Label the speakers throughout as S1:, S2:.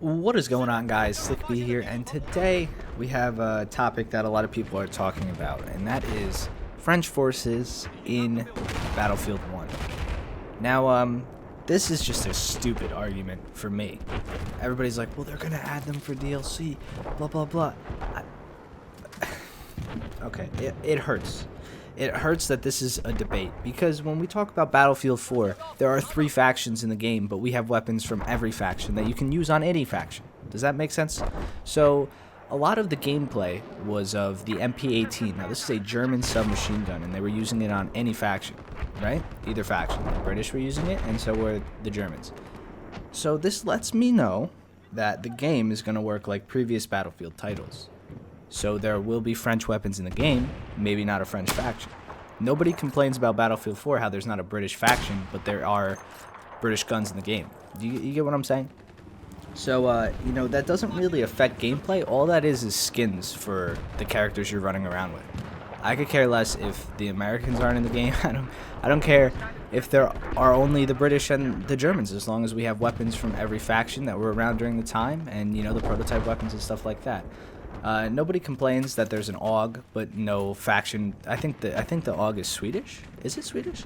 S1: What is going on, guys? Slickbee here, and today we have a topic that a lot of people are talking about, and that is French forces in Battlefield 1. Now, this is just a stupid argument for me. Everybody's like, well, they're gonna add them for DLC, blah, blah, blah. Okay, it hurts. It hurts that this is a debate, because when we talk about Battlefield 4, there are 3 factions in the game, but we have weapons from every faction that you can use on any faction. Does that make sense? So, a lot of the gameplay was of the MP18. Now, this is a German submachine gun, and they were using it on any faction, right? Either faction. The British were using it, and so were the Germans. So, this lets me know that the game is going to work like previous Battlefield titles. So there will be French weapons in the game, maybe not a French faction. Nobody complains about Battlefield 4 how there's not a British faction, but there are British guns in the game. You get what I'm saying? So, that doesn't really affect gameplay. All that is skins for the characters you're running around with. I could care less if the Americans aren't in the game. I don't care if there are only the British and the Germans, as long as we have weapons from every faction that were around during the time, and, the prototype weapons and stuff like that. Nobody complains that there's an AUG, but no faction. I think the AUG is Swedish. Is it Swedish?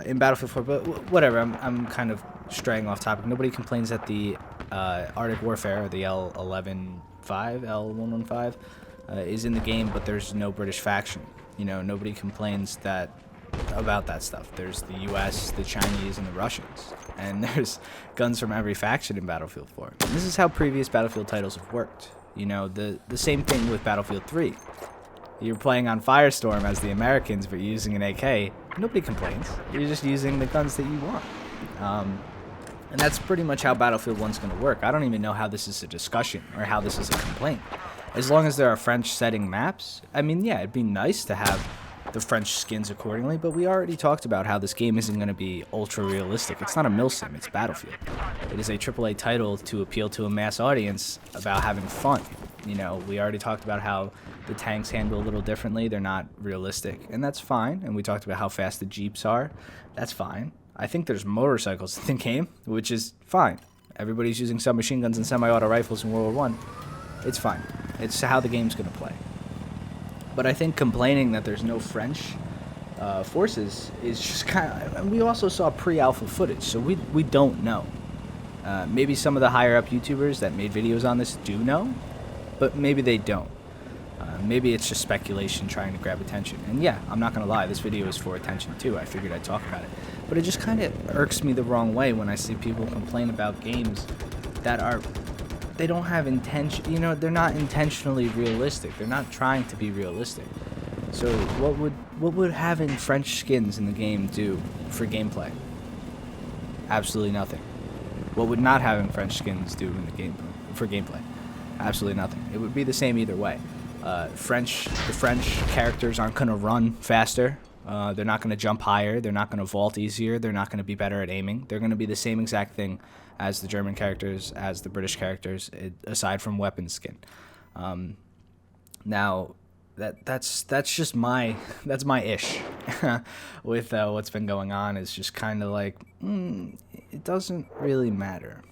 S1: In Battlefield 4, but whatever. I'm kind of straying off topic. Nobody complains that the Arctic Warfare, or the L115, is in the game, but there's no British faction. Nobody complains about that stuff. There's the U.S., the Chinese, and the Russians, and there's guns from every faction in Battlefield 4. And this is how previous Battlefield titles have worked. The same thing with Battlefield 3. You're playing on Firestorm as the Americans, but you're using an AK. Nobody complains. You're just using the guns that you want. And that's pretty much how Battlefield 1's going to work. I don't even know how this is a discussion or how this is a complaint. As long as there are French setting maps, I mean, yeah, it'd be nice to have the French skins accordingly, but we already talked about how this game isn't going to be ultra realistic. It's not a milsim, it's Battlefield. It is a AAA title to appeal to a mass audience about having fun. We already talked about how the tanks handle a little differently. They're not realistic, and that's fine. And we talked about how fast the Jeeps are. That's fine. I think there's motorcycles in the game, which is fine. Everybody's using submachine guns and semi-auto rifles in World War I. It's fine. It's how the game's going to play. But I think complaining that there's no French forces is just kind of... And we also saw pre-alpha footage, so we don't know. Maybe some of the higher-up YouTubers that made videos on this do know, but maybe they don't. Maybe it's just speculation trying to grab attention. And yeah, I'm not going to lie, this video is for attention too. I figured I'd talk about it. But it just kind of irks me the wrong way when I see people complain about games that are... They don't have intention, they're not intentionally realistic. They're not trying to be realistic. So what would having French skins in the game do for gameplay? Absolutely nothing. What would not having French skins do in the game for gameplay? Absolutely nothing. It would be the same either way. The French characters aren't going to run faster. They're not going to jump higher. They're not going to vault easier. They're not going to be better at aiming. They're going to be the same exact thing as the German characters, as the British characters, aside from weapon skin. Now, that's just my ish with what's been going on. Is just kind of like it doesn't really matter,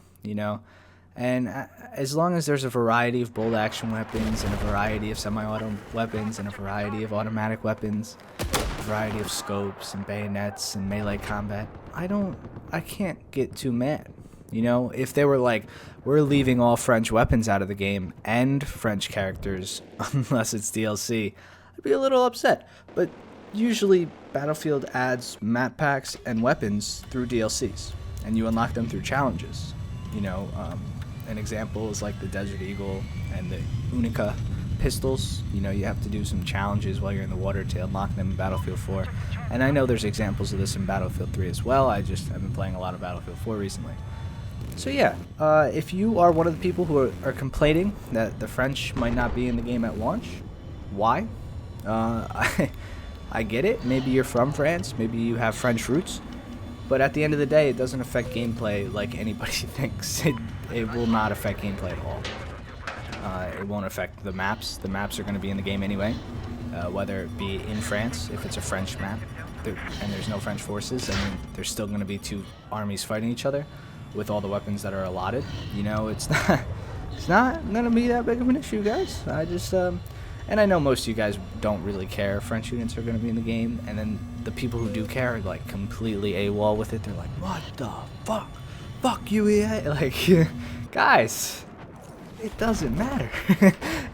S1: And as long as there's a variety of bolt action weapons and a variety of semi-auto weapons and a variety of automatic weapons, a variety of scopes and bayonets and melee combat, I can't get too mad. If they were like, we're leaving all French weapons out of the game and French characters unless it's DLC, I'd be a little upset. But usually Battlefield adds map packs and weapons through DLCs, and you unlock them through challenges. An example is like the Desert Eagle and the Unica pistols. You have to do some challenges while you're in the water to unlock them in Battlefield 4. And I know there's examples of this in Battlefield 3 as well. I've been playing a lot of Battlefield 4 recently. So yeah, if you are one of the people who are complaining that the French might not be in the game at launch, why? I get it. Maybe you're from France. Maybe you have French roots. But at the end of the day, it doesn't affect gameplay like anybody thinks. It will not affect gameplay at all. It won't affect the maps. The maps are going to be in the game anyway, whether it be in France, if it's a French map, and there's no French forces, and there's still going to be 2 armies fighting each other, with all the weapons that are allotted. You know, it's not gonna be that big of an issue, guys. I just and I know most of you guys don't really care if French units are gonna be in the game, and then the people who do care are like completely AWOL with it. They're like, what the fuck you, EA? Like, guys, it doesn't matter.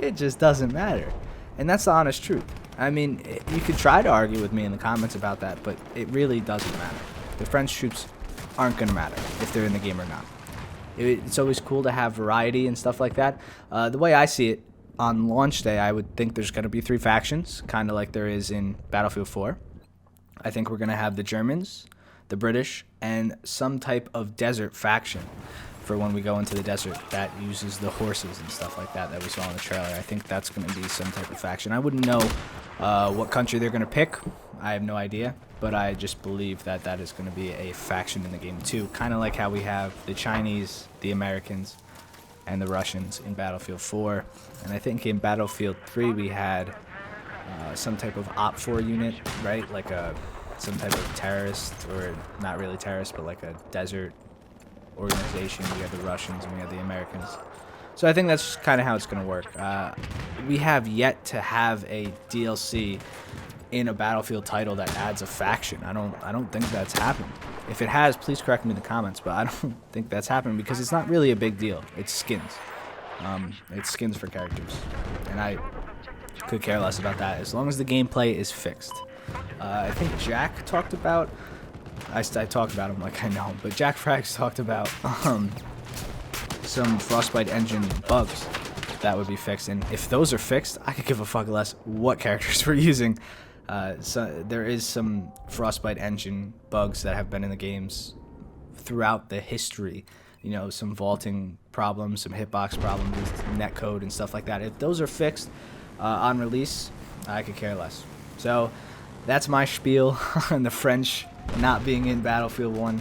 S1: It just doesn't matter, and that's the honest truth. I mean, you could try to argue with me in the comments about that, but it really doesn't matter. The French troops aren't gonna matter if they're in the game or not. It's always cool to have variety and stuff like that. The way I see it, on launch day, I would think there's going to be 3 factions, kind of like there is in Battlefield 4. I think we're going to have the Germans, the British, and some type of desert faction for when we go into the desert that uses the horses and stuff like that we saw in the trailer. I think that's going to be some type of faction. I wouldn't know what country they're going to pick. I have no idea, but I just believe that that is going to be a faction in the game too, kind of like how we have the Chinese, the Americans, and the Russians in Battlefield 4. And I think in Battlefield 3 we had some type of OPFOR unit, right? Like some type of terrorist, or not really terrorist, but like a desert organization. We had the Russians and we had the Americans. So I think that's kind of how it's going to work. We have yet to have a DLC in a Battlefield title that adds a faction. I don't think that's happened. If it has, please correct me in the comments, but I don't think that's happened because it's not really a big deal. It's skins. It's skins for characters, and I could care less about that as long as the gameplay is fixed. I think Jack talked about, I talked about him like I know him, but Jack Frags talked about some Frostbite engine bugs that would be fixed, and if those are fixed, I could give a fuck less what characters we're using. So there is some Frostbite engine bugs that have been in the games throughout the history. You know, some vaulting problems, some hitbox problems with netcode and stuff like that. If those are fixed on release, I could care less. So that's my spiel on the French not being in Battlefield 1.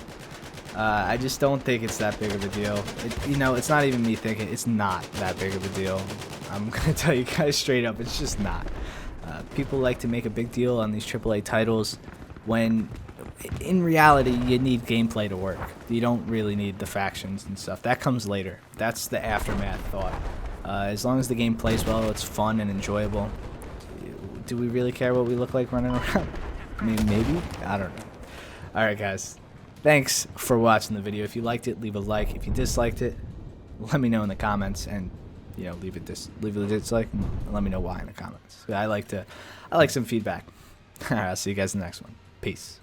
S1: I just don't think it's that big of a deal. You know, it's not even me thinking. It's not that big of a deal. I'm going to tell you guys straight up, it's just not. People like to make a big deal on these AAA titles when in reality you need gameplay to work. You don't really need the factions and stuff. That comes later. That's the aftermath thought. As long as the game plays well, it's fun and enjoyable. Do we really care what we look like running around? I mean, maybe? I don't know. Alright guys, thanks for watching the video. If you liked it, leave a like. If you disliked it, let me know in the comments, and you know, leave a dislike and let me know why in the comments. I like some feedback. Alright, I'll see you guys in the next one. Peace.